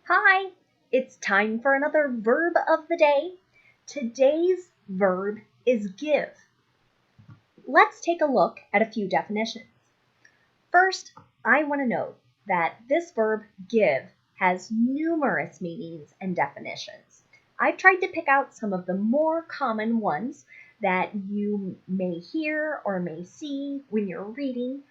Hi, it's time for another verb of the day. Today's verb is give. Let's take a look at a few definitions. First, I want to note that this verb give has numerous meanings and definitions. I've tried to pick out some of the more common ones that you may hear or may see when you're reading.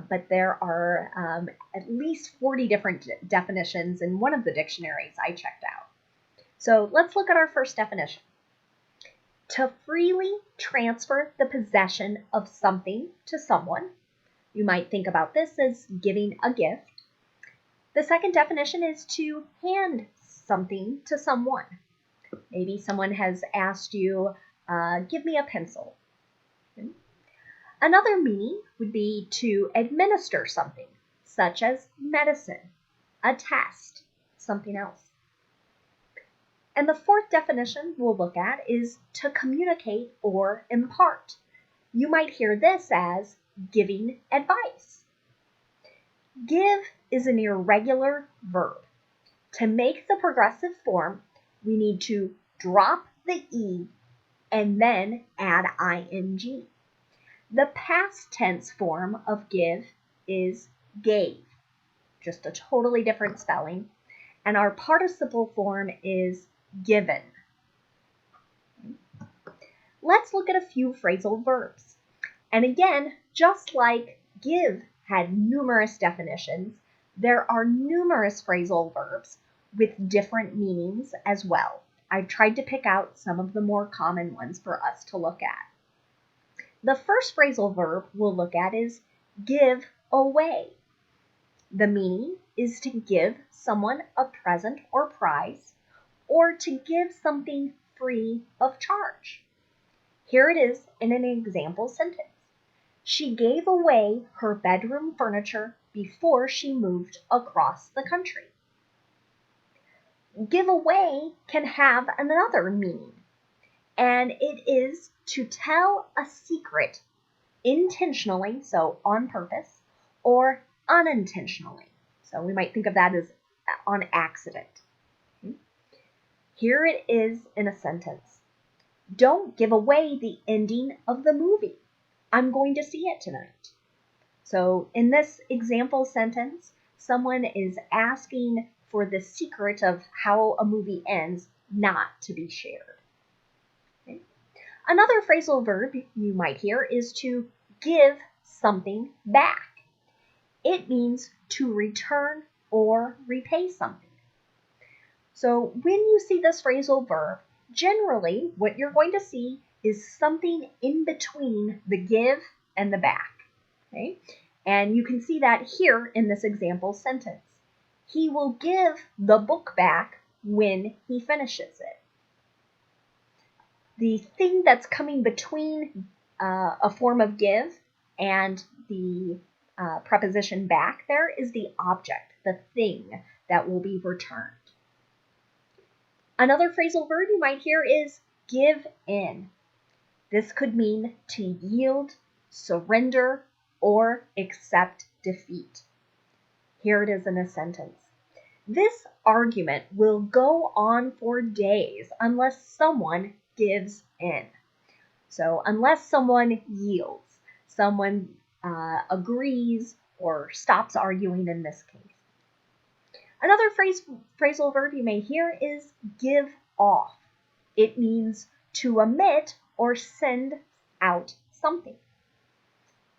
But there are at least 40 different definitions in one of the dictionaries I checked out. So let's look at our first definition. To freely transfer the possession of something to someone. You might think about this as giving a gift. The second definition is to hand something to someone. Maybe someone has asked you, give me a pencil. Another meaning would be to administer something, such as medicine, a test, something else. And the fourth definition we'll look at is to communicate or impart. You might hear this as giving advice. Give is an irregular verb. To make the progressive form, we need to drop the E and then add ing. The past tense form of give is gave, just a totally different spelling, and our participle form is given. Let's look at a few phrasal verbs. And again, just like give had numerous definitions, there are numerous phrasal verbs with different meanings as well. I've tried to pick out some of the more common ones for us to look at. The first phrasal verb we'll look at is give away. The meaning is to give someone a present or prize, or to give something free of charge. Here it is in an example sentence. She gave away her bedroom furniture before she moved across the country. Give away can have another meaning, and it is to tell a secret intentionally, so on purpose, or unintentionally. So we might think of that as on accident. Here it is in a sentence. Don't give away the ending of the movie. I'm going to see it tonight. So in this example sentence, someone is asking for the secret of how a movie ends not to be shared. Another phrasal verb you might hear is to give something back. It means to return or repay something. So when you see this phrasal verb, generally what you're going to see is something in between the give and the back. Okay? And you can see that here in this example sentence. He will give the book back when he finishes it. The thing that's coming between a form of give and the preposition back there is the object, the thing that will be returned. Another phrasal verb you might hear is give in. This could mean to yield, surrender, or accept defeat. Here it is in a sentence. This argument will go on for days unless someone gives in. So unless someone yields, someone agrees or stops arguing in this case. Another phrasal verb you may hear is give off. It means to emit or send out something.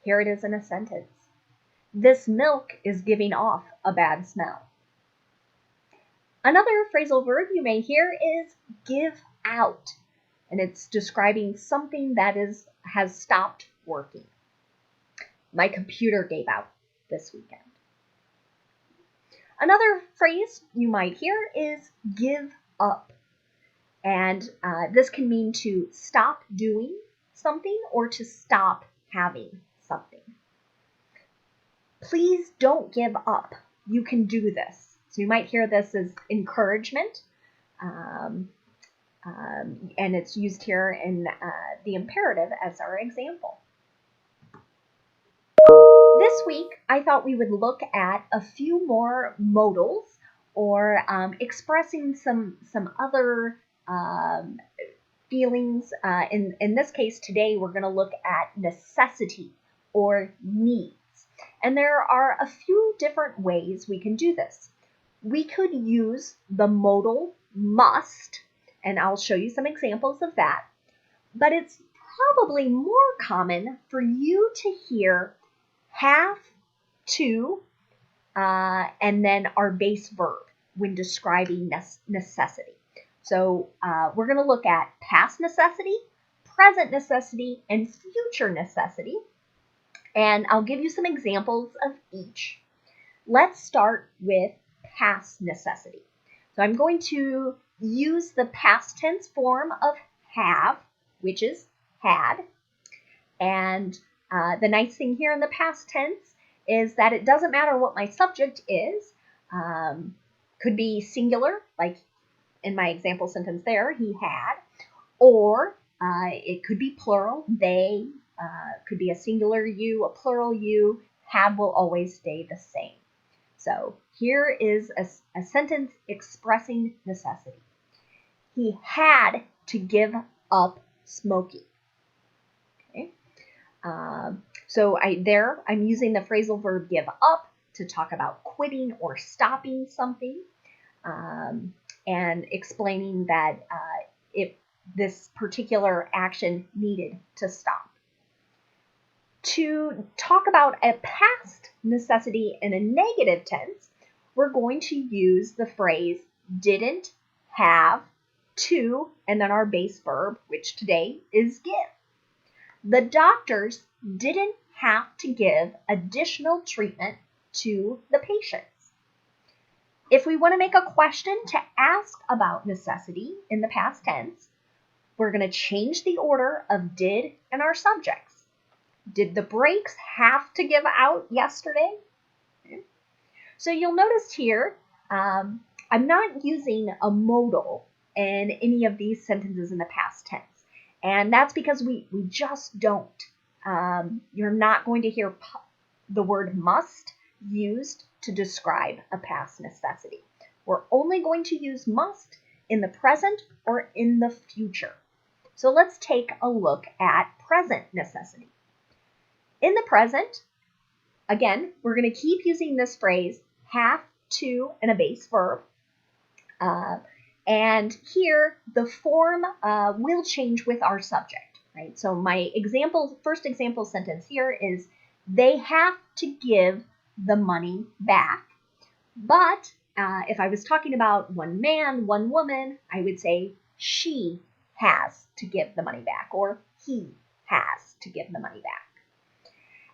Here it is in a sentence. This milk is giving off a bad smell. Another phrasal verb you may hear is give out, and it's describing something that has stopped working. My computer gave out this weekend. Another phrase you might hear is give up, and this can mean to stop doing something or to stop having something. Please don't give up. You can do this. So you might hear this as encouragement, and it's used here in the imperative as our example. This week, I thought we would look at a few more modals or expressing some other feelings. In this case today, we're going to look at necessity or needs. And there are a few different ways we can do this. We could use the modal must, and I'll show you some examples of that. But it's probably more common for you to hear have to and then our base verb when describing necessity. So we're going to look at past necessity, present necessity, and future necessity. And I'll give you some examples of each. Let's start with past necessity. So I'm going to use the past tense form of have, which is had. And the nice thing here in the past tense is that it doesn't matter what my subject is. Could be singular, like in my example sentence there, he had, or it could be plural, they, could be a singular you, a plural you. Had will always stay the same. So here is a sentence expressing necessity. He had to give up smoking. Okay. So I'm using the phrasal verb give up to talk about quitting or stopping something, and explaining that if this particular action needed to stop. To talk about a past necessity in a negative tense, we're going to use the phrase didn't have to, and then our base verb, which today is give. The doctors didn't have to give additional treatment to the patients. If we want to make a question to ask about necessity in the past tense, we're going to change the order of did and our subjects. Did the brakes have to give out yesterday? Okay. So you'll notice here, I'm not using a modal in any of these sentences in the past tense. And that's because we just don't. You're not going to hear the word must used to describe a past necessity. We're only going to use must in the present or in the future. So let's take a look at present necessity. In the present, again, we're going to keep using this phrase, have to, and a base verb. And here, the form will change with our subject, right? So my first example sentence here is, they have to give the money back. But if I was talking about one man, one woman, I would say, she has to give the money back, or he has to give the money back.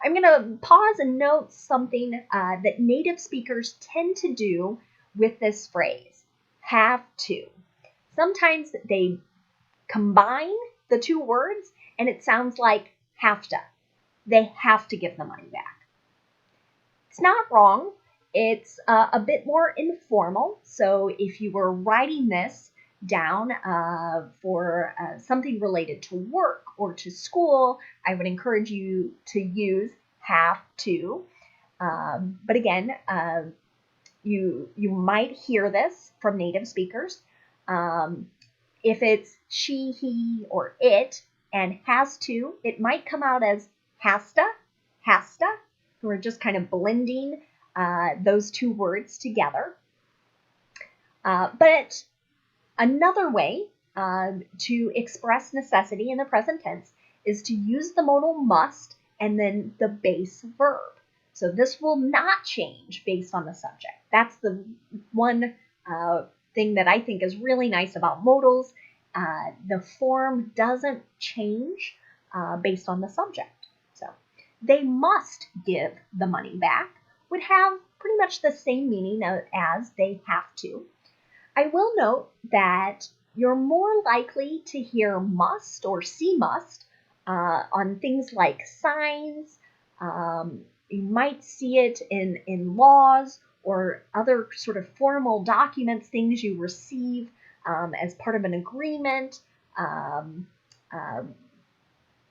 I'm going to pause and note something that native speakers tend to do with this phrase, have to. Sometimes they combine the two words and it sounds like have to. They have to give the money back. It's not wrong. It's a bit more informal. So if you were writing this down for something related to work or to school, I would encourage you to use have to. But again, you might hear this from native speakers. If it's she, he, or it, and has to, it might come out as hasta. We're just kind of blending those two words together. But another way to express necessity in the present tense is to use the modal must and then the base verb. So this will not change based on the subject. That's the one thing that I think is really nice about modals. The form doesn't change based on the subject. So they must give the money back would have pretty much the same meaning as they have to. I will note that you're more likely to hear must or see must on things like signs. You might see it in laws or other sort of formal documents, things you receive as part of an agreement.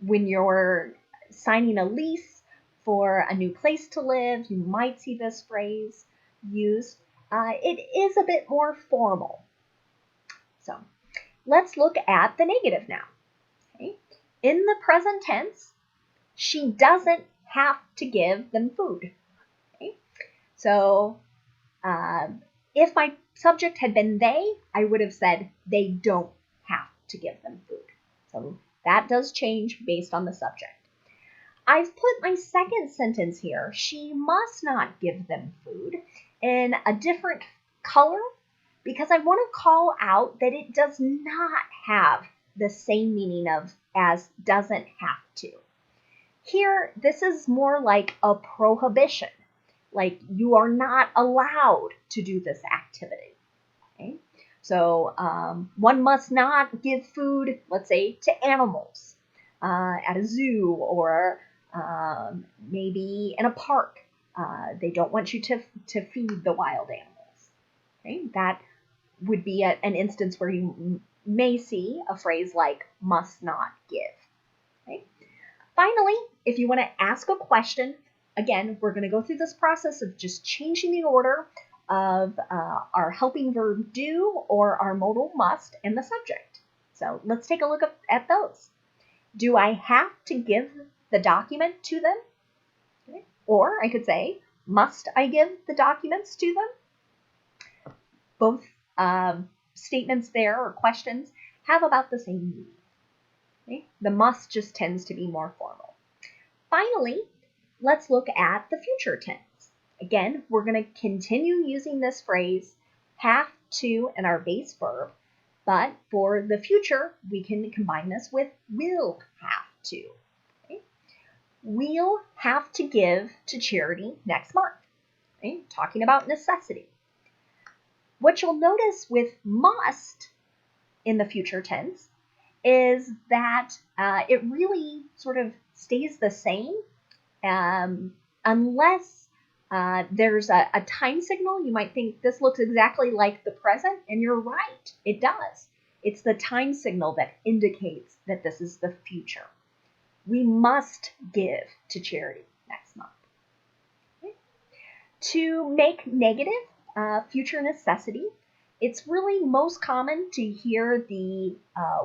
When you're signing a lease for a new place to live, you might see this phrase used. it is a bit more formal. So let's look at the negative now. Okay? In the present tense, she doesn't have to give them food. Okay? So if my subject had been they, I would have said they don't have to give them food. So that does change based on the subject. I've put my second sentence here, she must not give them food, in a different color because I want to call out that it does not have the same meaning as doesn't have to. Here, this is more like a prohibition, like you are not allowed to do this activity. Okay? So one must not give food, let's say, to animals at a zoo or maybe in a park. They don't want you to feed the wild animals. Okay? That would be an instance where you may see a phrase like must not give. Okay? Finally, if you want to ask a question, again, we're going to go through this process of just changing the order of our helping verb do or our modal must and the subject. So let's take a look at those. Do I have to give the document to them? Okay. Or I could say, must I give the documents to them? Both statements there or questions have about the same meaning. Okay. The must just tends to be more formal. Finally, let's look at the future tense. Again, we're going to continue using this phrase, have to, in our base verb, but for the future, we can combine this with will have to. Okay? We'll have to give to charity next month. Okay? Talking about necessity. What you'll notice with must in the future tense is that it really sort of stays the same unless there's a time signal. You might think this looks exactly like the present, and you're right, it does. It's the time signal that indicates that this is the future. We must give to charity next month. Okay. To make negative future necessity, it's really most common to hear the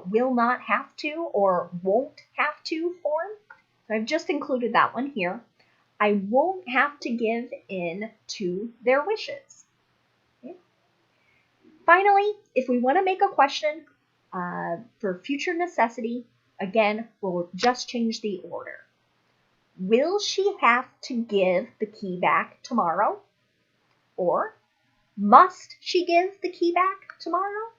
will not have to or won't have to form. So I've just included that one here. I won't have to give in to their wishes. Okay. Finally, if we want to make a question for future necessity, again, we'll just change the order. Will she have to give the key back tomorrow? Or must she give the key back tomorrow?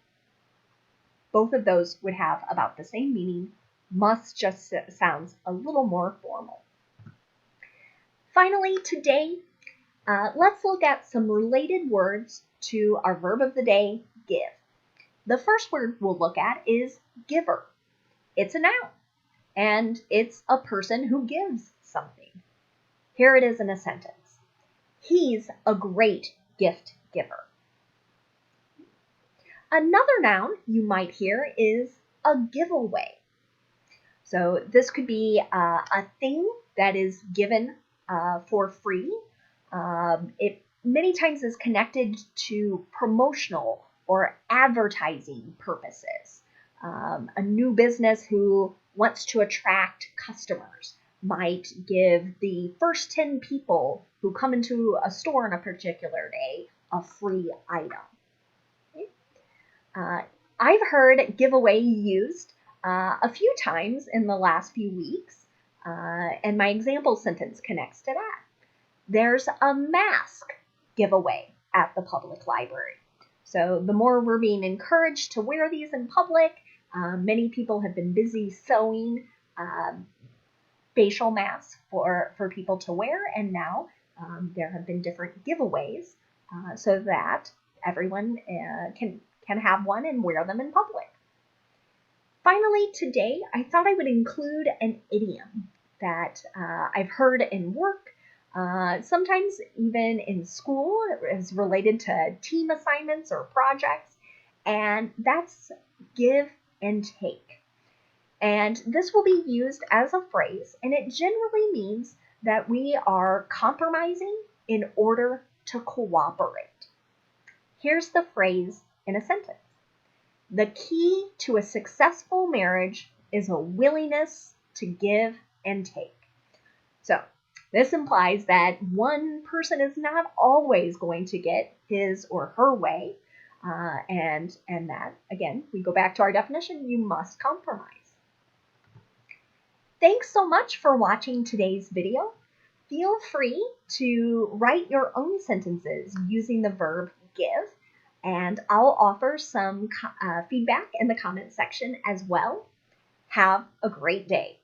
Both of those would have about the same meaning. Must just sounds a little more formal. Finally, today, let's look at some related words to our verb of the day, give. The first word we'll look at is giver. It's a noun, and it's a person who gives something. Here it is in a sentence. He's a great gift giver. Another noun you might hear is a giveaway. So this could be a thing that is given for free. It many times is connected to promotional or advertising purposes. A new business who wants to attract customers might give the first 10 people who come into a store on a particular day a free item. Okay. I've heard giveaway used a few times in the last few weeks, and my example sentence connects to that. There's a mask giveaway at the public library. So the more we're being encouraged to wear these in public, many people have been busy sewing facial masks for people to wear, and now there have been different giveaways so that everyone can have one and wear them in public. Finally, today, I thought I would include an idiom that I've heard in work, sometimes even in school, is related to team assignments or projects, and that's give and take. And this will be used as a phrase, and it generally means that we are compromising in order to cooperate. Here's the phrase in a sentence. The key to a successful marriage is a willingness to give and take. So this implies that one person is not always going to get his or her way, and that, again, we go back to our definition, you must compromise. Thanks so much for watching today's video. Feel free to write your own sentences using the verb give, and I'll offer some feedback in the comment section as well. Have a great day.